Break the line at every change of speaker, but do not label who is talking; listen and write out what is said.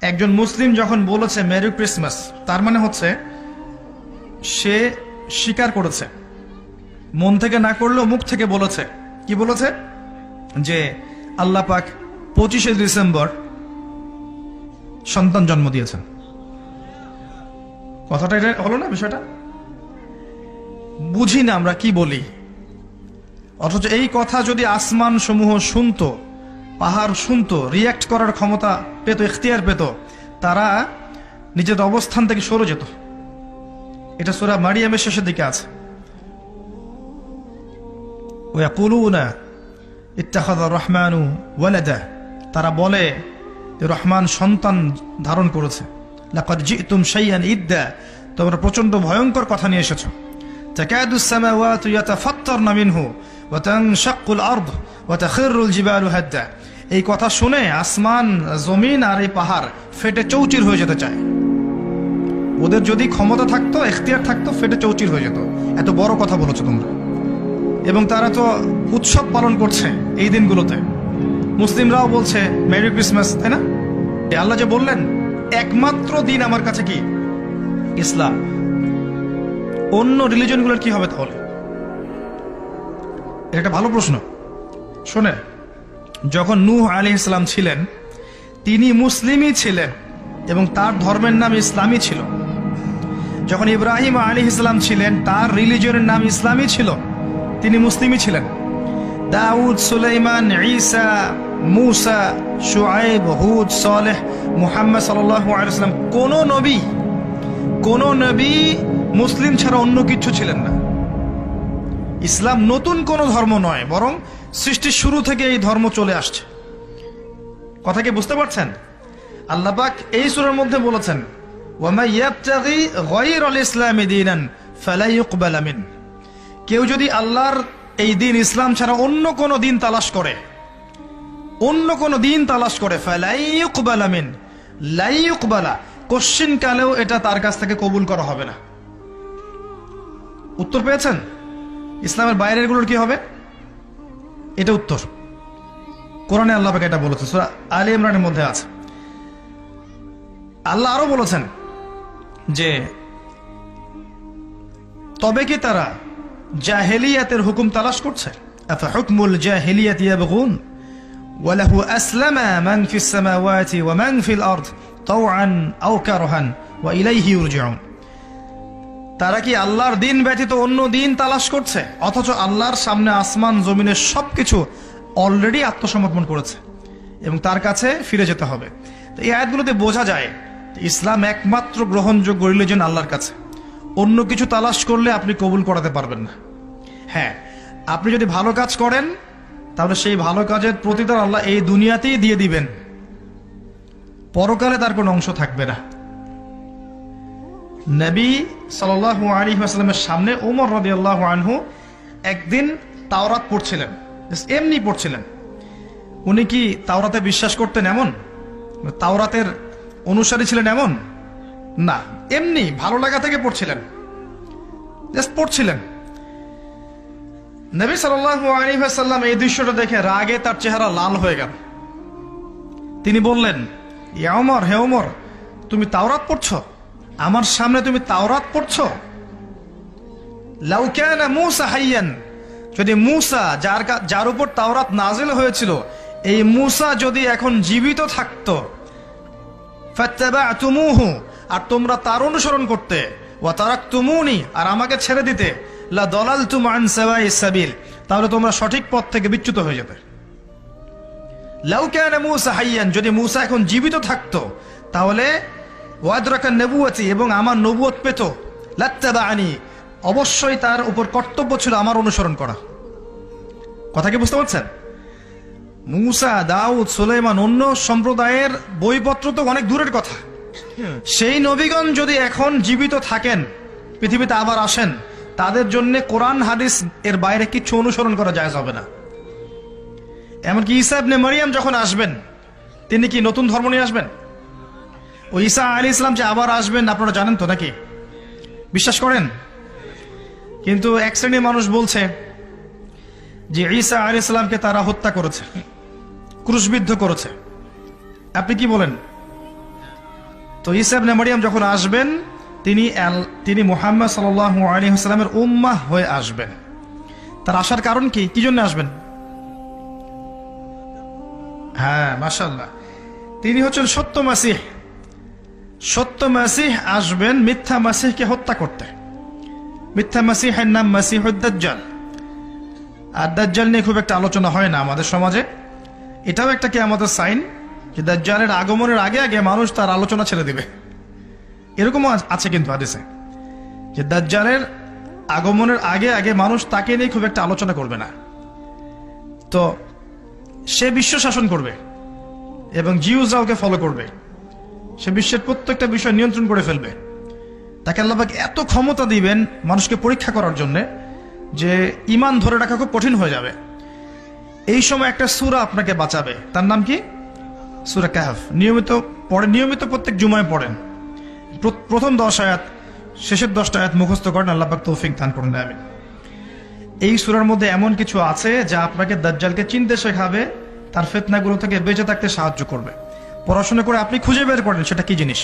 একজন মুসলিম যখন বলেছে মেরি ক্রিসমাস, তার মানে হচ্ছে সে স্বীকার করেছে, মন থেকে না করলেও মুখ থেকে বলেছে। কি বলেছে? যে আল্লাহ পাক 25শে ডিসেম্বর সন্তান জন্ম দিয়েছেন। কথাটা এটা হলো না? বিষয়টা বুঝি না আমরা কি বলি, অথচ এই কথা যদি আসমান সমূহ শুনতো, পাহাড় শুনতো, রিয়াক্ট করার ক্ষমতা পেত, ইখতিয়ার পেত, তারা নিজের অবস্থান থেকে সরে যেত। এটা সূরা মারিয়ামের শেষের দিকে আছে। ওয়াকুলুনা ইত্তাখাযা রহমানু ওয়ালাদা, তারা বলে যে রহমান সন্তান ধারণ করেছে। লাকাদ জিতুম শাইআন ইদ্দা, তোমরা প্রচন্ড ভয়ঙ্কর কথা নিয়ে এসেছো। তাকাদুস সামাওয়াতু ইয়াতাফাত্তারনা মিনহু ওয়া তানশাক্কুল আরদ ওয়া তাখিরুল জিবালু হাদ্দা। এই কথা শুনে আসমান, জমিন আর এই পাহাড় ফেটে চৌচির হয়ে যেতে চায়। ওদের যদি ক্ষমতা থাকতো, ইখতিয়ার থাকতো, ফেটে চৌচির হয়ে যেত। এত বড় কথা বলেছো তোমরা। এবং তারা তো উৎসব পালন করছে এই দিনগুলোতে। মুসলিমরাও বলছে মেরি ক্রিসমাস, তাই না? আল্লাহ যে বললেন একমাত্র দিন আমার কাছে কি ইসলাম, অন্য রিলিজনগুলোর কি হবে তাহলে? এটা একটা ভালো প্রশ্ন। শোনেন, যখন নূহ আলাইহিস সালাম ছিলেন, তিনি মুসলিমই ছিলেন এবং তার ধর্মের নাম ইসলামই ছিল। যখন ইব্রাহিম আলাইহিস সালাম ছিলেন, তার রিলিজনের নাম ইসলামই ছিল, তিনি মুসলিমই ছিলেন। দাউদ, সুলাইমান, ঈসা, মূসা, শুআয়ব, হুদ, সালেহ, মুহাম্মদ সাল্লাল্লাহু আলাইহি ওয়াসাল্লাম, কোন নবী মুসলিম ছাড়া অন্য কিছু ছিলেন না। ইসলাম নতুন কোন ধর্ম নয়, বরং সৃষ্টির শুরু থেকে এই ধর্ম চলে আসছে। কথা কি বুঝতে পারছেন? আল্লাহ পাক এই সূরার মধ্যে বলেছেন, ওয়া মা ইয়াবতাগি গায়রাল ইসলামি দীনান ফালা ইউকবালা মিন। কেউ যদি আল্লাহর এই দিন ইসলাম ছাড়া অন্য কোন দিন তালাশ করে, ফালা ইউকবালা মিন, লা ইউকবালা, কোশ্চিন কালেও এটা তার কাছ থেকে কবুল করা হবে না। উত্তর পেয়েছেন? ইসলামের বাইরের গুলোর কি হবে? এটা উত্তর। কোরআনে আল্লাহ পাক এটা বলেছে, সূরা আলে ইমরানের মধ্যে আছে। আল্লাহ আরো বলেছেন যে তবে কি তারা জাহেলিয়াতের হুকুম তালাশ করছে? আফা হুকমুল জাহেলিয়াতি ইয়াবগুন ওয়া লাহু আসলামা মান ফিস সামাওয়াতি ওয়া মান ফিল আরদ তাওআন আও কারহান ওয়া ইলাইহি ইরজিউন। তারা কি আল্লাহর দিন ব্যতীত অন্য দিন তালাশ করছে, অথচ আল্লাহর সামনে আসমান জমিনের সবকিছু অলরেডি আত্মসমর্পণ করেছে এবং তার কাছে ফিরে যেতে হবে। তো এই আয়াতগুলোতে বোঝা যায় ইসলাম একমাত্র গ্রহণযোগ্য রিলিজন আল্লাহর কাছে। অন্য কিছু তালাশ করলে আপনি কবুল করাতে পারবেন না। হ্যাঁ, আপনি যদি ভালো কাজ করেন, তাহলে সেই ভালো কাজের প্রতিদান আল্লাহ এই দুনিয়াতেই দিয়ে দিবেন, পরকালে তার কোনো অংশ থাকবে না। নবী সাল্লাল্লাহু আলাইহি ওয়াসাল্লামের সামনে ওমর রাদিয়াল্লাহু আনহু একদিন তাওরাত পড়ছিলেন, এমনি পড়ছিলেন। উনি কি তাওরাতে বিশ্বাস করতেন এমন? তাওরাতের অনুসারী ছিলেন এমন না, এমনি ভালো লাগা থেকে পড়ছিলেন, জাস্ট পড়ছিলেন। নবী সাল্লাল্লাহু আলাইহি ওয়াসাল্লাম এই দৃশ্যটা দেখে রাগে তার চেহারা লাল হয়ে গেল। তিনি বললেন, ইয়া ওমর, হে ওমর, তুমি তাওরাত পড়ছো? আমার সামনে তুমি তাওরাত পড়ছো? লাউ কানা মূসা হাইয়ান, যদি মূসা, যার উপর তাওরাত নাজিল হয়েছিল, এই মূসা যদি এখন জীবিত থাকতো, ফাত্তাবা'তুমূহু, আর তোমরা তার অনুসরণ করতে, ওয়া তারাকতুমুনি, আর আমাকে ছেড়ে দিতে, লা দালালতুম আন সাওয়াইস সাবিল, তাহলে তোমরা সঠিক পথ থেকে বিচ্যুত হয়ে যেতে। লাউ কানা মূসা হাইয়ান, যদি মূসা এখন জীবিত থাকতো, তাহলে ওয়াদরাকা নবুয়তি, এবং আমার নবুয়ত পেত, লাত্তাবা'আনি, অবশ্যই তার উপর কর্তব্য ছিল আমার অনুসরণ করা। কথা কি বুঝতে পারছেন? মূসা, দাউদ, সুলাইমান, অন্য সম্প্রদায়ের বইপত্র তো অনেক দূরের কথা। সেই নবীগণ যদি এখন জীবিত থাকেন, পৃথিবীতে আবার আসেন, তাদের জন্য কোরআন হাদিস এর বাইরে কিছু অনুসরণ করা জায়েজ হবে না। এমনকি ঈসা ইবনে মারইয়াম যখন আসবেন, তিনি কি নতুন ধর্ম নিয়ে আসবেন? ও ঈসা আলাইহিস সালাম যে আবার আসবেন আপনারা জানেন তো, নাকি বিশ্বাস করেন? কিন্তু এক শ্রেণীর মানুষ বলছে যে ঈসা আলাইহিস সালামকে তারা হত্যা করেছে, ক্রুশবিদ্ধ করেছে। আপনি কি বলেন? তো ঈসা ইবনে মারইয়াম যখন আসবেন তিনি মুহাম্মদ সাল্লাল্লাহু আলাইহি ওয়াসাল্লামের উম্মাহ হয়ে আসবেন। তার আসার কারণ কি জন্য আসবেন? হ্যাঁ, মাশাআল্লাহ, তিনি হচ্ছেন সত্য মাসিহ। সত্য মাসিহ আসবেন মিথ্যা মাসিহকে হত্যা করতে। মিথ্যা মাসিহের নাম মাসিহুদ দাজ্জাল। আর দাজ্জাল নিয়ে খুব একটা আলোচনা হয় না আমাদের সমাজে। এটাও একটা কিয়ামতের সাইন যে দাজ্জালের আগমনের আগে আগে মানুষ তার আলোচনা ছেড়ে দিবে। এরকমও আছে কিন্তু হাদিসে যে দাজ্জালের আগমনের আগে আগে মানুষ তাকে নিয়ে খুব একটা আলোচনা করবে না। তো সে বিশ্ব শাসন করবে এবং জিউসরাও ওকে ফলো করবে। সে বিশ্বের প্রত্যেকটা বিষয় নিয়ন্ত্রণ করে ফেলবে। তাকে আল্লাহ পাক এত ক্ষমতা দিবেন মানুষকে পরীক্ষা করার জন্য যে ঈমান ধরে রাখা খুব কঠিন হয়ে যাবে। এই সময় একটা সূরা আপনাকে বাঁচাবে, তার নাম কি? সূরা কাহফ। নিয়মিত প্রত্যেক জুমায় পড়েন। প্রথম 10 আয়াত, শেষের 10টা আয়াত মুখস্থ করেন। আল্লাহ পাক তৌফিক দান করুন, আমিন। এই সূরার মধ্যে এমন কিছু আছে যা আপনাকে দাজ্জালকে চিনতে শেখাবে, তার ফিতনাগুলো থেকে বেঁচে থাকতে সাহায্য করবে। পড়াশোনা করে আপনি খুঁজে বের করেন সেটা কি জিনিস।